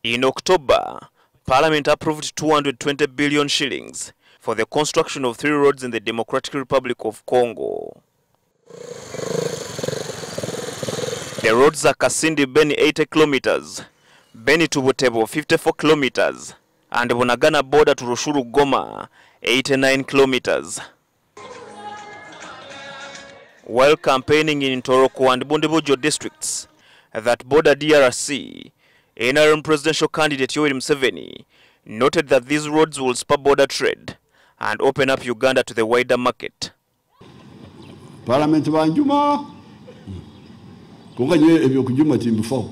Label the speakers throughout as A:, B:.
A: In October, Parliament approved 220 billion shillings for the construction of 3 roads in the Democratic Republic of Congo. The roads are Kasindi-Beni 80 kilometers, Beni to Butebo 54 kilometers, and Bunagana border to Rushuru-Goma 89 kilometers. While campaigning in Toroko and Bundibugyo districts that border DRC, NRM presidential candidate Yoweri Museveni noted that these roads will spur border trade and open up Uganda to the wider market.
B: Parliament banjuma kunganye ebyo kujuma timbufo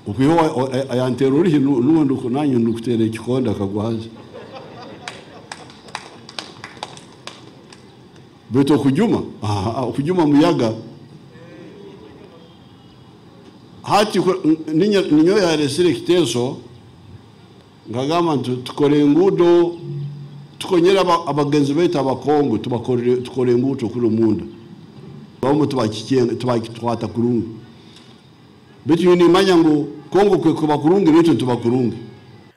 B: okuyo ayanterori nundo kunanye nukutere kikonda kagwaje beto kujuma muyaga hati ninyo ya resire kiteso ngagama tukore ngudo tukonyera abagenzi beta abakongo tukore ngudo kuri munda bamwe tubakitwata kurungu betu ni manyango Kongo kwe kubakurungi neto tubakurungi.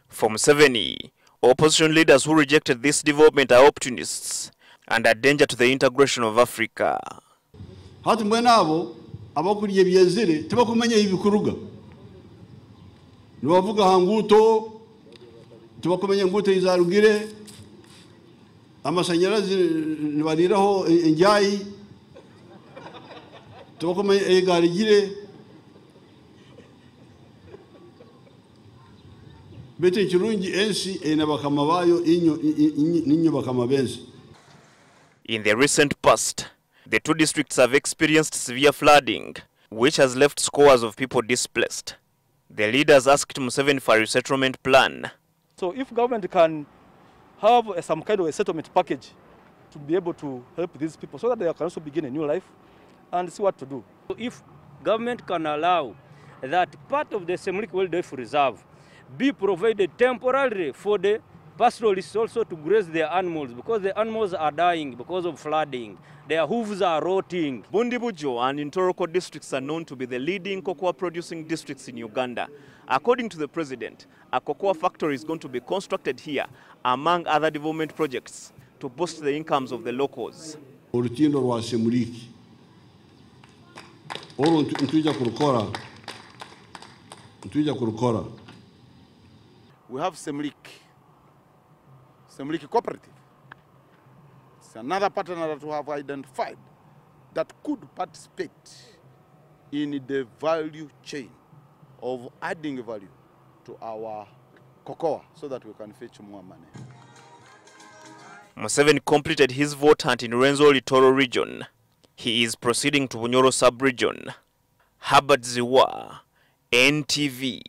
A: For Museveni, opposition leaders who rejected this development are opportunists and a danger to the integration of Africa.
B: Hati mwenabo abakuriye byezire tubakumenya ibikuruga nibavuga hanguto tubakumenya nguto izarugire amashanyarazi nibariraho enjayi tubakumenya egarigire bete kirungi ensi enabakama bayo inyo bakama bensi.
A: In the recent past, the 2 districts have experienced severe flooding, which has left scores of people displaced. The leaders asked Museveni for a resettlement plan.
C: So if government can have some kind of a settlement package to be able to help these people so that they can also begin a new life and see what to do.
D: So if government can allow that part of the Semliki Wildlife Reserve be provided temporarily for the pastoralists also to graze their animals, because the animals are dying because of flooding. Their hooves are rotting.
A: Bundibugyo and Toroko districts are known to be the leading cocoa producing districts in Uganda. According to the president, a cocoa factory is going to be constructed here, among other development projects, to boost the incomes of the locals.
B: Urutindo rwa Semliki. Oro ntuja kurukora.
E: We have Semliki Cooperative. It's another partner that we have identified that could participate in the value chain of adding value to our cocoa so that we can fetch more money.
A: Museveni completed his vote hunt in Rwenzori-Toro region. He is proceeding to Bunyoro sub-region. Herbert Ziwa, NTV.